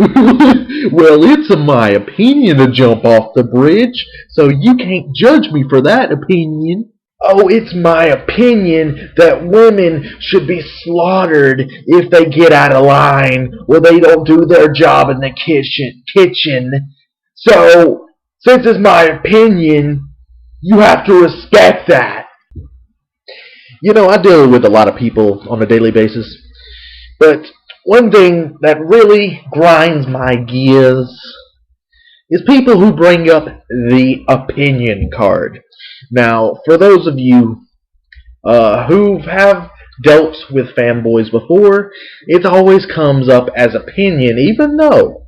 Well, it's my opinion to jump off the bridge, so you can't judge me for that opinion. Oh, it's my opinion that women should be slaughtered if they get out of line or they don't do their job in the kitchen. So, since it's my opinion, you have to respect that. You know, I deal with a lot of people on a daily basis, but one thing that really grinds my gears is people who bring up the opinion card. Now, for those of you who have dealt with fanboys before, it always comes up as opinion, even though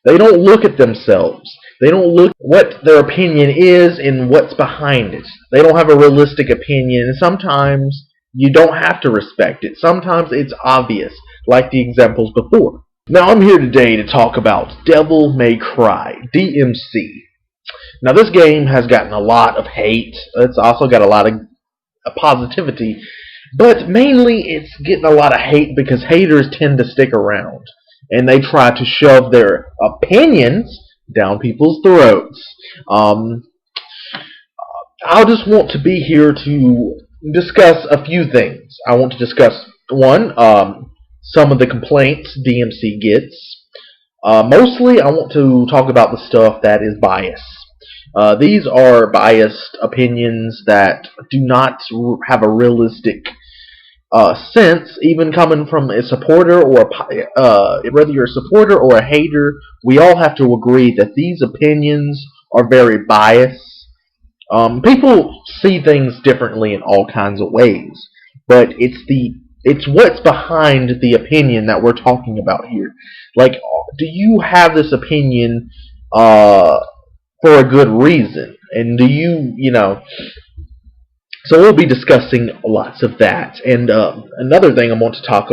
they don't look at themselves. They don't look what their opinion is and what's behind it. They don't have a realistic opinion, and sometimes you don't have to respect it. Sometimes it's obvious, like the examples before. Now, I'm here today to talk about Devil May Cry, DmC. Now, this game has gotten a lot of hate. It's also got a lot of positivity, but mainly it's getting a lot of hate because haters tend to stick around, and they try to shove their opinions down people's throats. I just want to be here to discuss a few things. I want to discuss, one, some of the complaints DmC gets. Mostly, I want to talk about the stuff that is biased. These are biased opinions that do not have a realistic sense, even coming from a supporter or whether you're a supporter or a hater. We all have to agree that these opinions are very biased. People see things differently in all kinds of ways, but it's what's behind the opinion that we're talking about here. Like, do you have this opinion for a good reason? And do you know? So we'll be discussing lots of that. And another thing I want to talk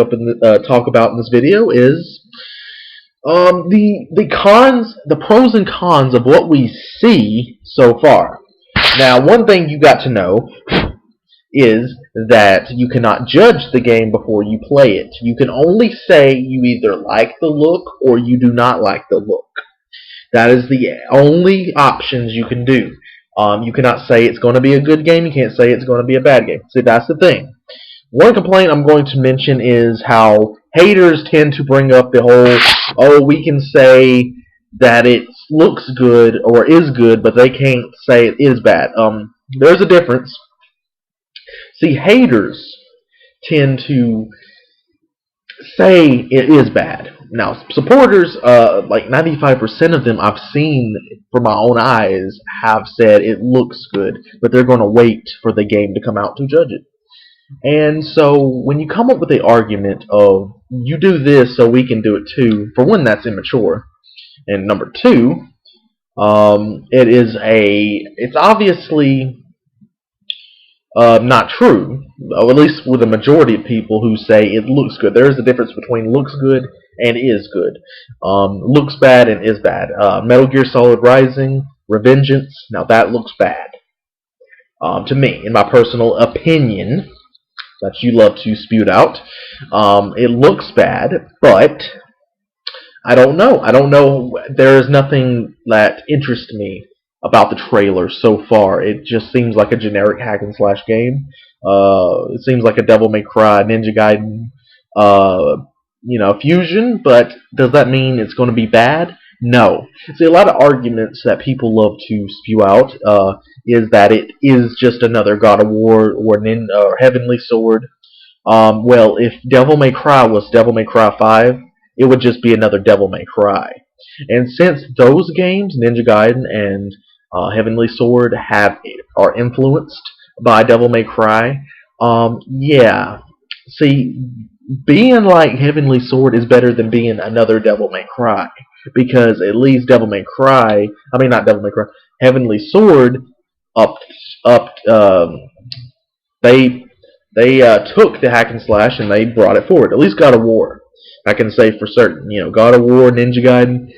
about in this video is the cons, the pros and cons of what we see so far. Now, one thing you got to know is that you cannot judge the game before you play it. You can only say you either like the look or you do not like the look. That is the only options you can do. You cannot say it's going to be a good game. You can't say it's going to be a bad game. See, that's the thing. One complaint I'm going to mention is how haters tend to bring up the whole, oh, we can say that it looks good or is good, but they can't say it is bad. There's a difference. See, haters tend to say it is bad. Now, supporters, like 95% of them I've seen from my own eyes have said it looks good, but they're going to wait for the game to come out to judge it. And so when you come up with the argument of, you do this so we can do it too, for one, that's immature. And number two, it's obviously not true, or at least with a majority of people who say it looks good. There is a difference between looks good and is good. Looks bad and is bad. Metal Gear Solid Rising, Revengeance, now that looks bad. To me, in my personal opinion, that you love to spew out, it looks bad, but I don't know. I don't know. There is nothing that interests me about the trailer so far. It just seems like a generic hack and slash game. It seems like a Devil May Cry, Ninja Gaiden, fusion. But does that mean it's going to be bad? No. See, a lot of arguments that people love to spew out is that it is just another God of War or Heavenly Sword. Well, if Devil May Cry was Devil May Cry 5, it would just be another Devil May Cry. And since those games, Ninja Gaiden and Heavenly Sword, are influenced by Devil May Cry, yeah. See, being like Heavenly Sword is better than being another Devil May Cry, because at least Heavenly Sword they took the hack and slash and they brought it forward. At least God of War, I can say for certain. God of War, Ninja Gaiden,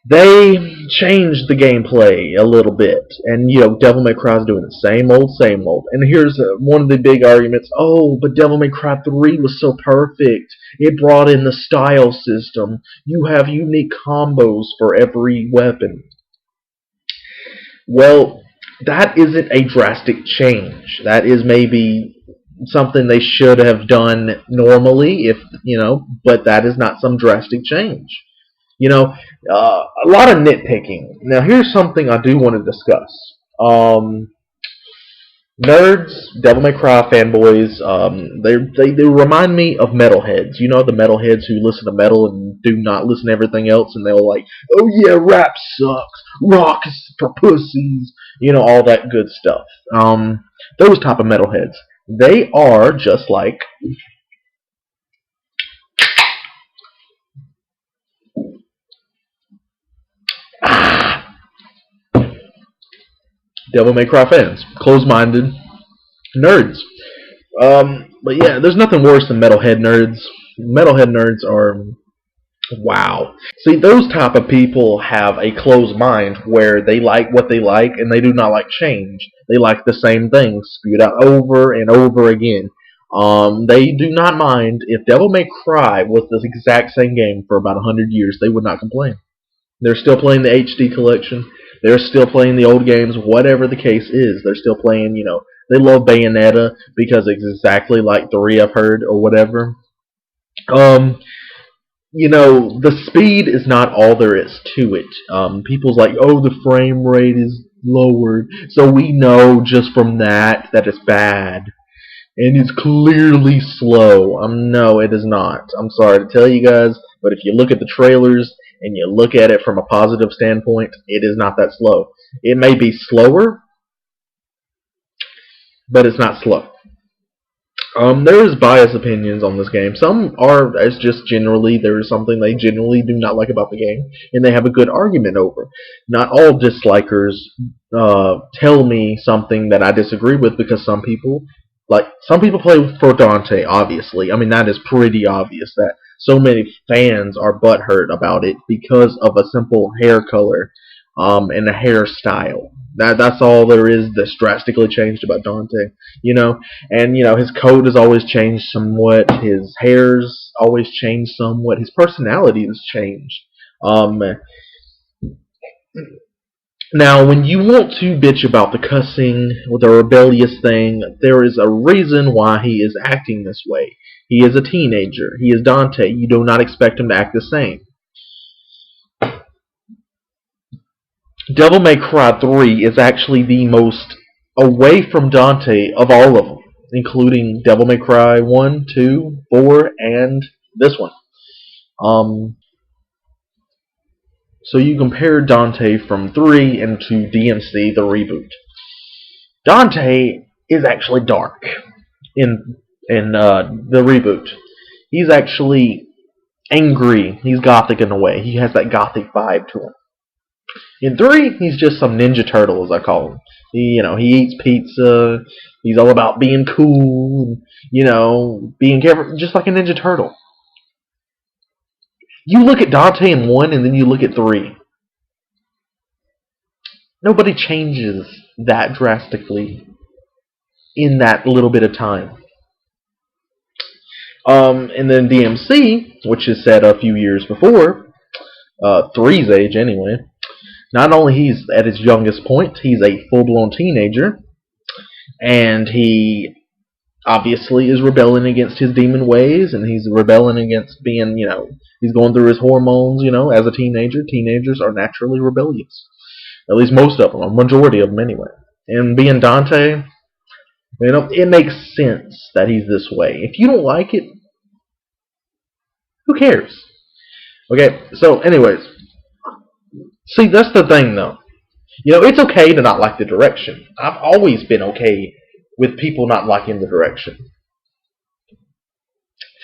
they changed the gameplay a little bit, and Devil May Cry is doing the same old, same old. And here's one of the big arguments: oh, but Devil May Cry 3 was so perfect. It brought in the style system. You have unique combos for every weapon. Well, that isn't a drastic change. That is maybe something they should have done normally, but that is not some drastic change. A lot of nitpicking. Now, here's something I do want to discuss. Nerds, Devil May Cry fanboys, they remind me of metalheads. You know, the metalheads who listen to metal and do not listen to everything else, and they'll like, oh yeah, rap sucks, rock is for pussies, all that good stuff. Those type of metalheads. They are just like Devil May Cry fans, closed-minded nerds. But yeah, there's nothing worse than metalhead nerds. Metalhead nerds are wow. See, those type of people have a closed mind where they like what they like and they do not like change. They like the same things spewed out over and over again. They do not mind if Devil May Cry was the exact same game for about 100 years. They would not complain. They're still playing the HD collection. They're still playing the old games, whatever the case is. They're still playing, they love Bayonetta because it's exactly like 3, I've heard, or whatever. The speed is not all there is to it. People's like, oh, the frame rate is lowered. So we know just from that it's bad. And it's clearly slow. No, it is not. I'm sorry to tell you guys, but if you look at the trailers and you look at it from a positive standpoint, it is not that slow. It may be slower, but it's not slow. There is biased opinions on this game. Some are as just generally, there is something they generally do not like about the game, and they have a good argument over. Not all dislikers tell me something that I disagree with, because some people play for Dante, obviously. I mean, that is pretty obvious that so many fans are butthurt about it because of a simple hair color and a hairstyle. That's all there is that's drastically changed about Dante, And, his coat has always changed somewhat. His hair's always changed somewhat. His personality has changed. Now, when you want to bitch about the cussing or the rebellious thing, there is a reason why he is acting this way. He is a teenager. He is Dante. You do not expect him to act the same. Devil May Cry 3 is actually the most away from Dante of all of them, including Devil May Cry 1, 2, 4, and this one. So you compare Dante from 3 into DmC, the reboot. Dante is actually dark in the reboot. He's actually angry. He's gothic in a way. He has that gothic vibe to him. In 3, he's just some Ninja Turtle, as I call him. He eats pizza. He's all about being cool, being careful, just like a Ninja Turtle. You look at Dante in 1, and then you look at 3. Nobody changes that drastically in that little bit of time. And then DmC, which is set a few years before, 3's age anyway, not only he's at his youngest point, he's a full-blown teenager, and he obviously is rebelling against his demon ways, and he's rebelling against being, he's going through his hormones, as a teenager. Teenagers are naturally rebellious. At least most of them, a majority of them anyway. And being Dante, it makes sense that he's this way. If you don't like it, who cares? Okay, so anyways, see, that's the thing though. It's okay to not like the direction. I've always been okay with people not liking the direction.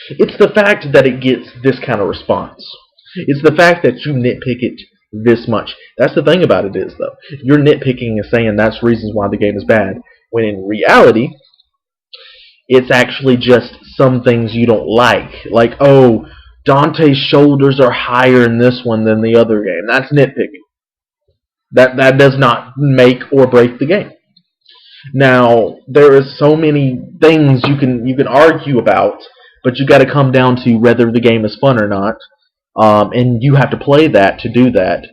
It's the fact that it gets this kind of response. It's the fact that you nitpick it this much. That's the thing about it is, though. You're nitpicking and saying that's reasons why the game is bad, when in reality, it's actually just some things you don't like. Like, oh, Dante's shoulders are higher in this one than the other game. That's nitpicking. That does not make or break the game. Now, there is so many things you can argue about, but you got to come down to whether the game is fun or not, and you have to play that to do that.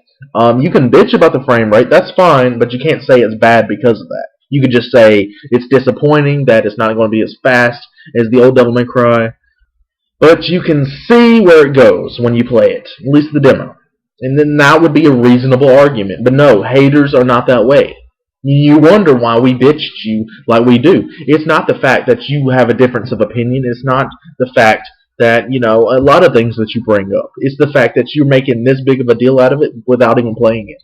You can bitch about the frame rate, that's fine, but you can't say it's bad because of that. You could just say it's disappointing that it's not going to be as fast as the old Devil May Cry, but you can see where it goes when you play it, at least the demo. And then that would be a reasonable argument. But no, haters are not that way. You wonder why we bitched you like we do. It's not the fact that you have a difference of opinion. It's not the fact that, a lot of things that you bring up. It's the fact that you're making this big of a deal out of it without even playing it.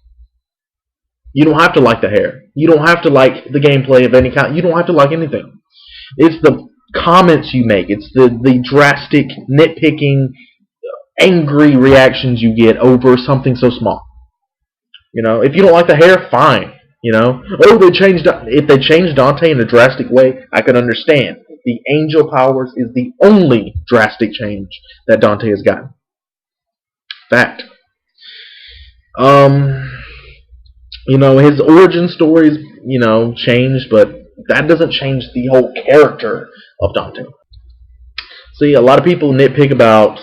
You don't have to like the hair. You don't have to like the gameplay of any kind. You don't have to like anything. It's the comments you make. It's the drastic, nitpicking, angry reactions you get over something so small. If you don't like the hair, fine. Oh, if they changed Dante in a drastic way, I could understand. The angel powers is the only drastic change that Dante has gotten. Fact. His origin stories, changed, but that doesn't change the whole character of Dante. See, a lot of people nitpick about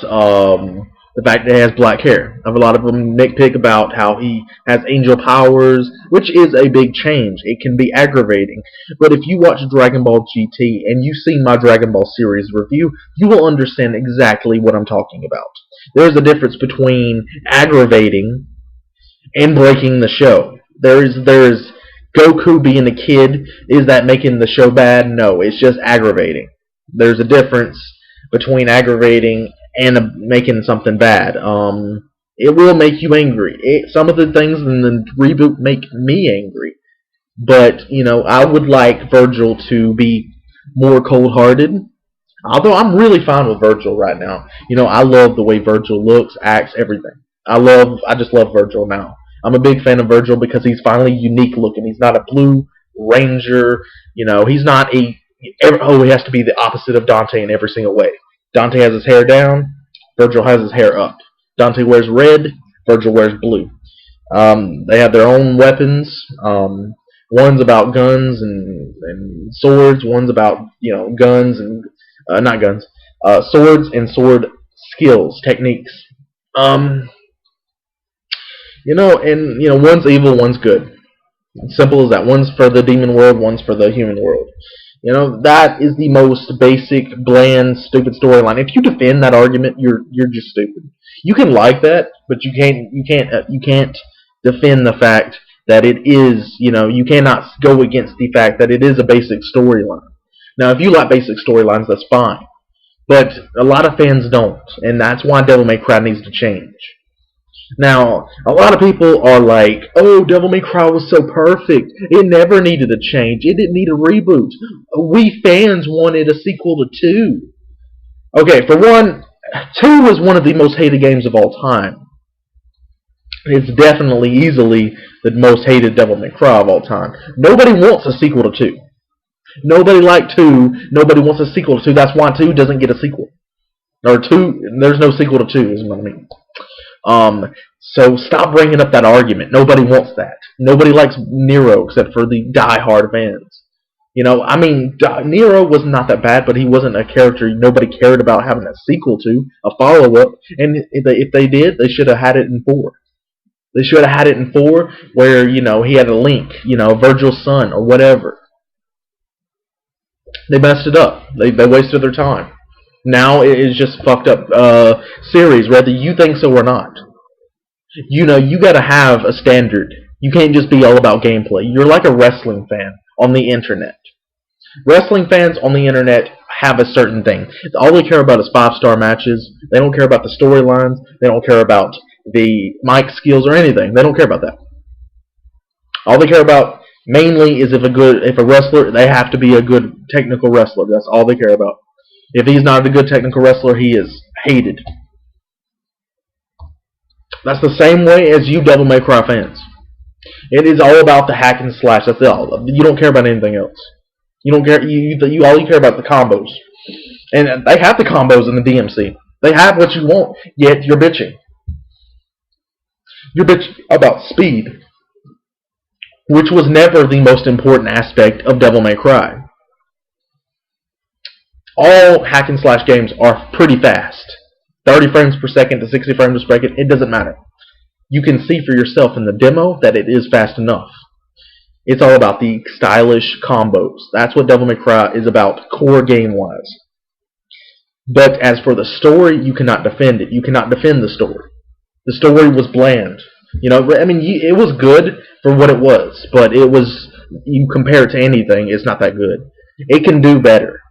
the fact that he has black hair. A lot of them nitpick about how he has angel powers, which is a big change. It can be aggravating. But if you watch Dragon Ball GT and you see my Dragon Ball series review, you will understand exactly what I'm talking about. There's a difference between aggravating and breaking the show. There is Goku being a kid. Is that making the show bad? No, it's just aggravating. There's a difference between aggravating and making something bad. It will make you angry. Some of the things in the reboot make me angry. But, I would like Virgil to be more cold-hearted. Although I'm really fine with Virgil right now. I love the way Virgil looks, acts, everything. I just love Virgil now. I'm a big fan of Virgil because he's finally unique looking. He's not a blue ranger. He's not he has to be the opposite of Dante in every single way. Dante has his hair down, Virgil has his hair up. Dante wears red, Virgil wears blue. They have their own weapons. One's about guns and swords. One's about guns and not guns, swords and sword skills, techniques. One's evil, one's good. Simple as that. One's for the demon world, one's for the human world. That is the most basic, bland, stupid storyline. If you defend that argument, you're just stupid. You can like that, but you can't defend the fact that it is, you cannot go against the fact that it is a basic storyline. Now, if you like basic storylines, that's fine. But a lot of fans don't, and that's why Devil May Cry needs to change. Now, a lot of people are like, oh, Devil May Cry was so perfect. It never needed a change. It didn't need a reboot. We fans wanted a sequel to 2. Okay, for one, 2 was one of the most hated games of all time. It's definitely, easily, the most hated Devil May Cry of all time. Nobody wants a sequel to 2. Nobody liked 2. Nobody wants a sequel to 2. That's why 2 doesn't get a sequel. Or 2, there's no sequel to 2, is what I mean. So stop bringing up that argument. Nobody wants that. Nobody likes Nero except for the die-hard fans. Nero was not that bad, but he wasn't a character nobody cared about having a sequel to, a follow-up. And if they did, they should have had it in 4. They should have had it in 4 where, he had a Link, Virgil's son or whatever. They messed it up. They wasted their time. Now it is just fucked up series, whether you think so or not. You gotta have a standard. You can't just be all about gameplay. You're like a wrestling fan on the internet. Wrestling fans on the internet have a certain thing. All they care about is 5-star matches. They don't care about the storylines. They don't care about the mic skills or anything. They don't care about that. All they care about mainly is if a wrestler, they have to be a good technical wrestler. That's all they care about. If he's not a good technical wrestler, he is hated. That's the same way as you Devil May Cry fans. It is all about the hack and slash. That's all. You don't care about anything else. You don't care. All you care about the combos, and they have the combos in the DMC. They have what you want. Yet you're bitching. You're bitching about speed. which was never the most important aspect of Devil May Cry. All hack and slash games are pretty fast. 30 frames per second to 60 frames per second, it doesn't matter. You can see for yourself in the demo that it is fast enough. It's all about the stylish combos. That's what Devil May Cry is about, core game-wise. But as for the story, you cannot defend it. You cannot defend the story. The story was bland. You know, I mean, it was good for what it was, but it was, you compare it to anything, it's not that good. It can do better.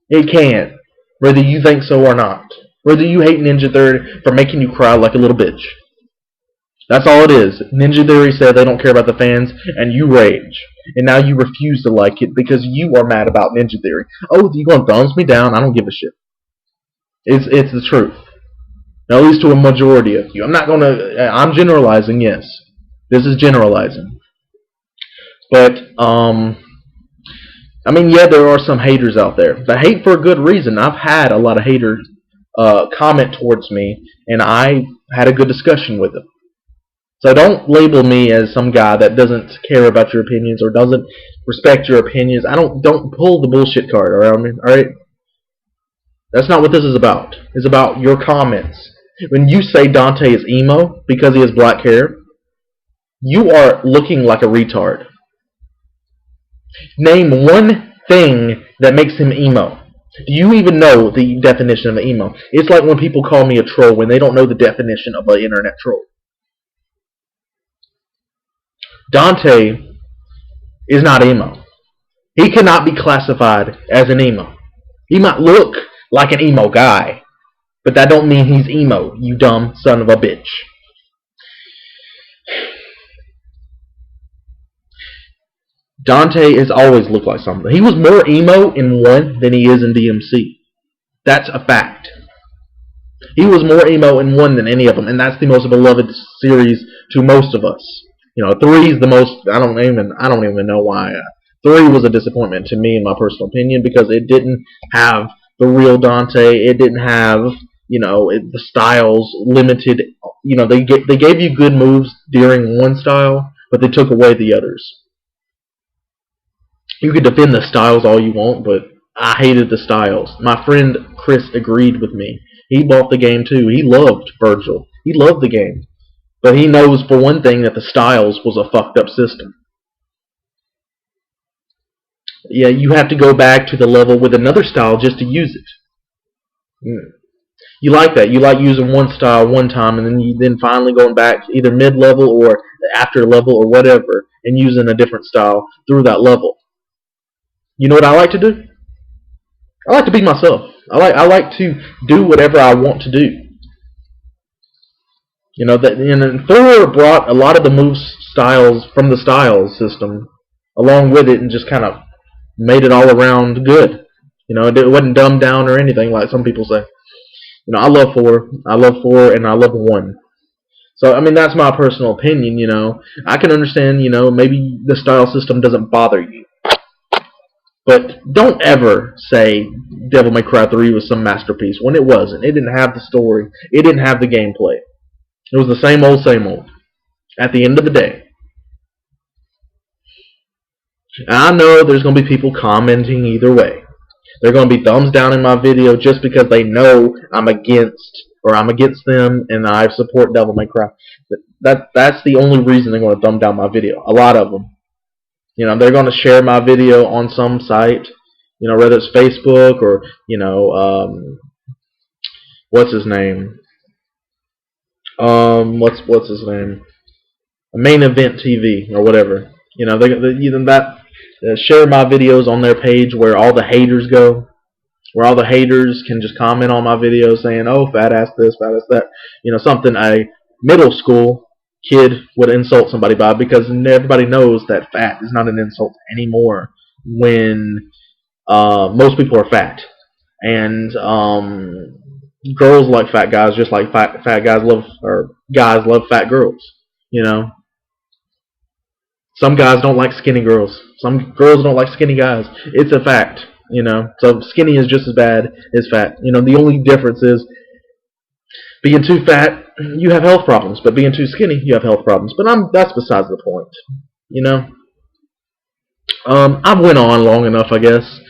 It can, whether you think so or not. Whether you hate Ninja Theory for making you cry like a little bitch. That's all it is. Ninja Theory said they don't care about the fans, and you rage. And now you refuse to like it because you are mad about Ninja Theory. Oh, you're going to thumbs me down? I don't give a shit. It's the truth. At least to a majority of you. I'm generalizing, yes. This is generalizing. But, I mean, yeah, there are some haters out there. But hate for a good reason. I've had a lot of haters comment towards me, and I had a good discussion with them. So don't label me as some guy that doesn't care about your opinions or doesn't respect your opinions. Don't pull the bullshit card around me, alright? That's not what this is about. It's about your comments. When you say Dante is emo because he has black hair, you are looking like a retard. Name one thing that makes him emo. Do you even know the definition of an emo? It's like when people call me a troll when they don't know the definition of an internet troll. Dante is not emo. He cannot be classified as an emo. He might look like an emo guy, but that don't mean he's emo, you dumb son of a bitch. Dante has always looked like something. He was more emo in 1 than he is in DMC. That's a fact. He was more emo in 1 than any of them, and that's the most beloved series to most of us. You know, 3 is the most. I don't even know why. 3 was a disappointment to me, in my personal opinion, because it didn't have the real Dante. It didn't have, you know, the styles limited. You know, they gave you good moves during one style, but they took away the others. You could defend the styles all you want, but I hated the styles. My friend Chris agreed with me. He bought the game too. He loved Virgil. He loved the game. But he knows for one thing that the styles was a fucked up system. Yeah, you have to go back to the level with another style just to use it. You like that. You like using one style one time and then finally going back either mid-level or after level or whatever and using a different style through that level. You know what I like to do? I like to be myself. I like to do whatever I want to do. You know, and Thor brought a lot of the move styles from the styles system along with it and just kind of made it all around good. You know, it wasn't dumbed down or anything like some people say. You know, I love 4. I love 4 and I love 1. So, I mean, that's my personal opinion, you know. I can understand, you know, maybe the style system doesn't bother you. But don't ever say Devil May Cry 3 was some masterpiece when it wasn't. It didn't have the story. It didn't have the gameplay. It was the same old, same old. At the end of the day. I know there's going to be people commenting either way. They're going to be thumbs down in my video just because they know I'm against them and I support Devil May Cry. That's the only reason they're going to thumb down my video. A lot of them. You know, they're going to share my video on some site. You know, whether it's Facebook or, you know, what's his name? What's his name? Main Event TV or whatever. You know, they share my videos on their page where all the haters go, where all the haters can just comment on my video saying, "Oh, fat ass this, fat ass that." You know, something a middle school kid would insult somebody by, because everybody knows that fat is not an insult anymore when most people are fat, and girls like fat guys just like fat guys love, or guys love fat girls. You know, some guys don't like skinny girls, some girls don't like skinny guys. It's a fact, you know. So skinny is just as bad as fat. You know, the only difference is being too fat, you have health problems, but being too skinny, you have health problems. But that's besides the point. You know, I went on long enough, I guess.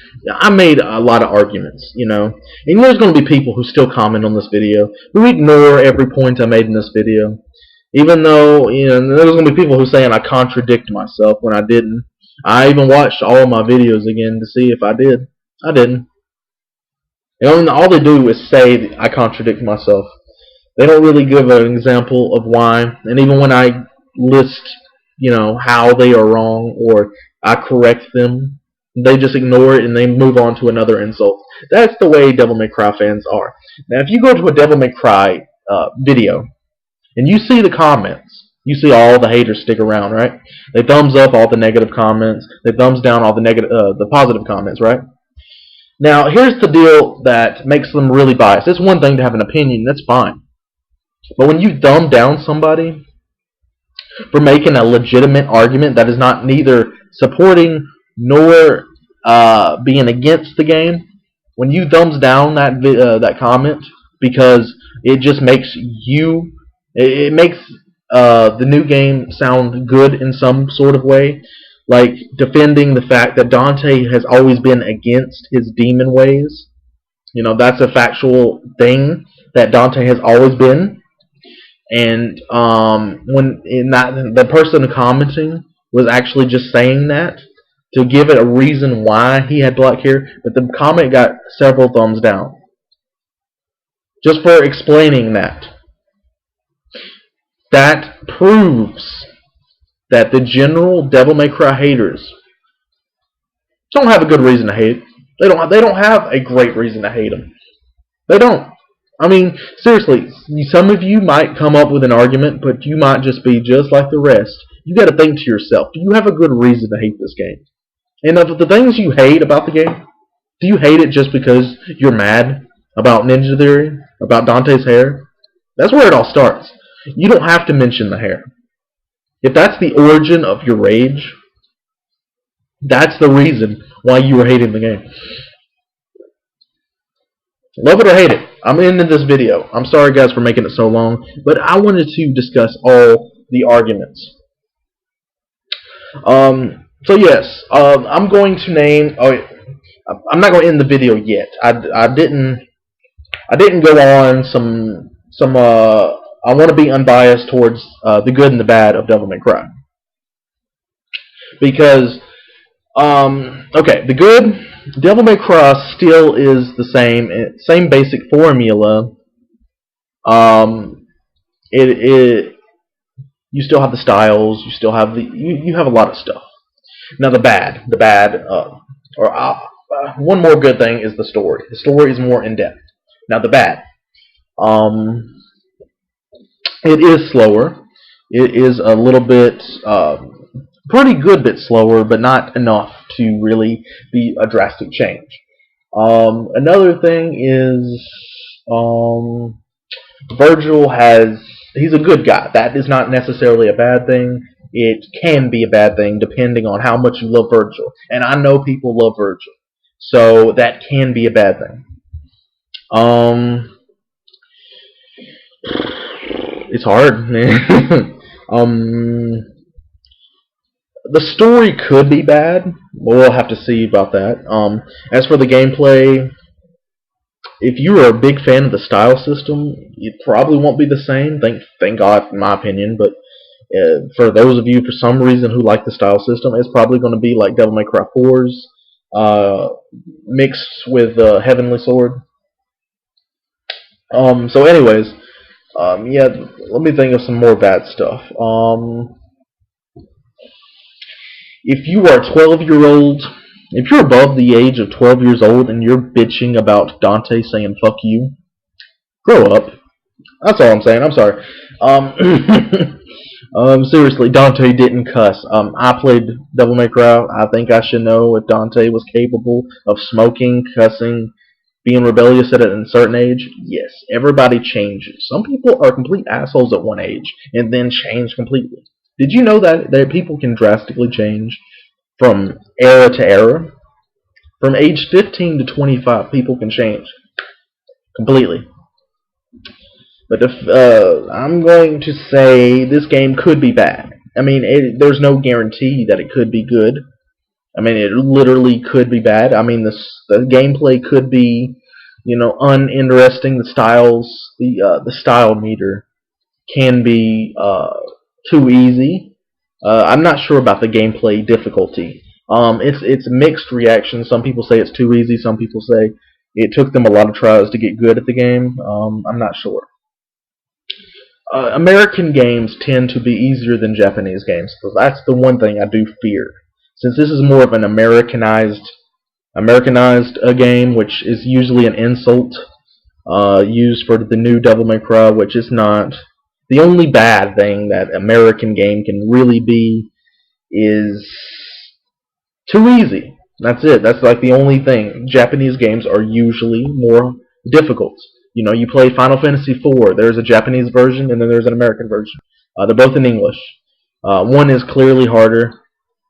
I made a lot of arguments, you know, and there's going to be people who still comment on this video, who ignore every point I made in this video, even though, you know, there's going to be people who saying I contradict myself when I didn't. I even watched all of my videos again to see if I did. I didn't. You know, and all they do is say I contradict myself. They don't really give an example of why, and even when I list, you know, how they are wrong or I correct them, they just ignore it and they move on to another insult. That's the way Devil May Cry fans are. Now, if you go to a Devil May Cry video and you see the comments, you see all the haters stick around, right? They thumbs up all the negative comments. They thumbs down all the the positive comments, right? Now, here's the deal that makes them really biased. It's one thing to have an opinion, that's fine. But when you thumb down somebody for making a legitimate argument that is not neither supporting nor being against the game, when you thumbs down that comment because it just makes it makes the new game sound good in some sort of way, like defending the fact that Dante has always been against his demon ways. You know, that's a factual thing that Dante has always been. And when the person commenting was actually just saying that to give it a reason why he had black hair, but the comment got several thumbs down just for explaining that. That proves that the general Devil May Cry haters don't have a good reason to hate. They don't have a great reason to hate him. They don't. I mean, seriously, some of you might come up with an argument, but you might just be just like the rest. You got to think to yourself, do you have a good reason to hate this game? And of the things you hate about the game, do you hate it just because you're mad about Ninja Theory, about Dante's hair? That's where it all starts. You don't have to mention the hair. If that's the origin of your rage, that's the reason why you were hating the game. Love it or hate it, I'm ending this video. I'm sorry guys for making it so long, but I wanted to discuss all the arguments. So yes, I'm going to name. I'm not going to end the video yet. I didn't go on some. I want to be unbiased towards the good and the bad of Devil May Cry, because okay, the good. Devil May Cry still is the same basic formula. You still have the styles, you still have you have a lot of stuff. Now the bad, one more good thing is the story. The story is more in depth. Now the bad, it is slower. It is a little bit. Pretty good bit slower, but not enough to really be a drastic change. Another thing is Virgil he's a good guy. That is not necessarily a bad thing. It can be a bad thing depending on how much you love Virgil. And I know people love Virgil, so that can be a bad thing. It's hard, man. The story could be bad. We'll have to see about that. As for the gameplay, if you are a big fan of the style system, it probably won't be the same. Thank God, in my opinion. But for those of you, for some reason, who like the style system, it's probably going to be like Devil May Cry 4's mixed with Heavenly Sword. So anyways, yeah, let me think of some more bad stuff. If you are a 12-year-old, if you're above the age of 12 years old and you're bitching about Dante saying fuck you, grow up. That's all I'm saying. I'm sorry. Seriously, Dante didn't cuss. I played Devil May Cry. I think I should know if Dante was capable of smoking, cussing, being rebellious at a certain age. Yes, everybody changes. Some people are complete assholes at one age and then change completely. Did you know that people can drastically change from era to era? From age 15 to 25, people can change completely. But if I'm going to say this game could be bad. I mean, there's no guarantee that it could be good. I mean, it literally could be bad. I mean, the gameplay could be, uninteresting. The style meter can be too easy. I'm not sure about the gameplay difficulty. It's mixed reactions. Some people say it's too easy. Some people say it took them a lot of tries to get good at the game. I'm not sure. American games tend to be easier than Japanese games. So that's the one thing I do fear. Since this is more of an Americanized game, which is usually an insult used for the new Devil May Cry, which is not. The only bad thing that American game can really be is too easy. That's it. That's like the only thing. Japanese games are usually more difficult. You play Final Fantasy IV. There's a Japanese version and then there's an American version. They're both in English. One is clearly harder.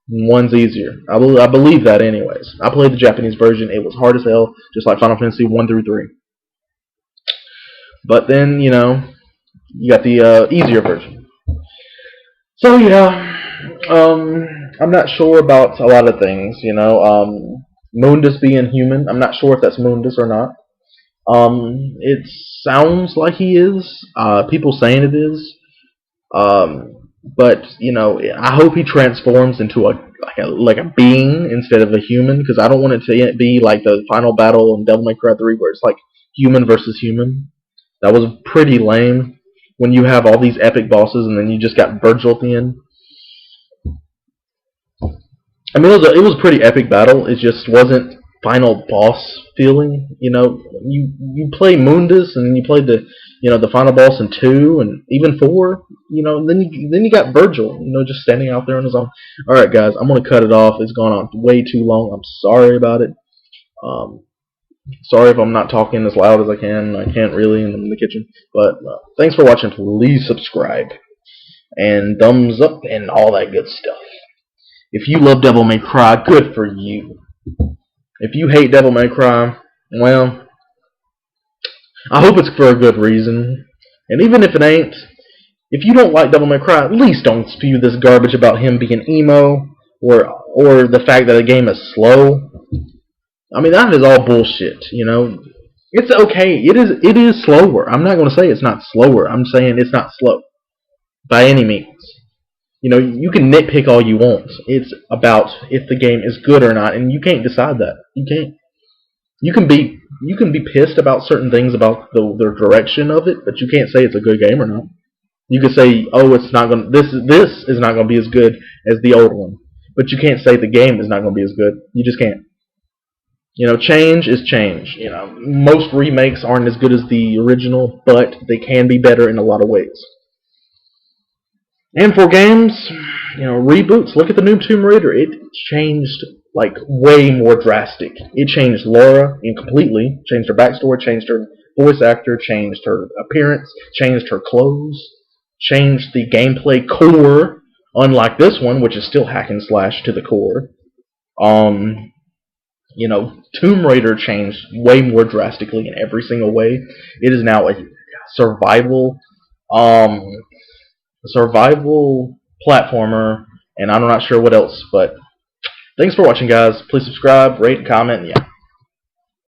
One's easier. I believe that anyways. I played the Japanese version. It was hard as hell, just like Final Fantasy 1 through 3. But then, you got the easier version. So, yeah. I'm not sure about a lot of things, Mundus being human. I'm not sure if that's Mundus or not. It sounds like he is. People saying it is. But I hope he transforms into a being instead of a human, because I don't want it to be like the final battle in Devil May Cry 3 where it's like human versus human. That was pretty lame. When you have all these epic bosses and then you just got Virgil at the end. I mean, it was a pretty epic battle. It just wasn't final boss feeling. You play Mundus and then you play the final boss in 2 and even 4. Then you got Virgil. Just standing out there on his own. All right, guys, I'm gonna cut it off. It's gone on way too long. I'm sorry about it. Sorry if I'm not talking as loud as I can. I can't really, and I'm in the kitchen. But thanks for watching. Please subscribe and thumbs up and all that good stuff. If you love Devil May Cry, good for you. If you hate Devil May Cry, well, I hope it's for a good reason. And even if it ain't, if you don't like Devil May Cry, at least don't spew this garbage about him being emo or the fact that the game is slow. I mean, that is all bullshit, It's okay. It is slower. I'm not going to say it's not slower. I'm saying it's not slow by any means. You can nitpick all you want. It's about if the game is good or not, and you can't decide that. You can't. You can be pissed about certain things about the direction of it, but you can't say it's a good game or not. You can say, oh, it's not going. This is not going to be as good as the old one, but you can't say the game is not going to be as good. You just can't. Change is change. Most remakes aren't as good as the original, but they can be better in a lot of ways. And for games, reboots, look at the new Tomb Raider. It changed, like, way more drastic. It changed Laura completely, changed her backstory, changed her voice actor, changed her appearance, changed her clothes, changed the gameplay core, unlike this one, which is still hack and slash to the core. Tomb Raider changed way more drastically in every single way. It is now a survival platformer, and I'm not sure what else, but thanks for watching, guys. Please subscribe, rate, comment, yeah.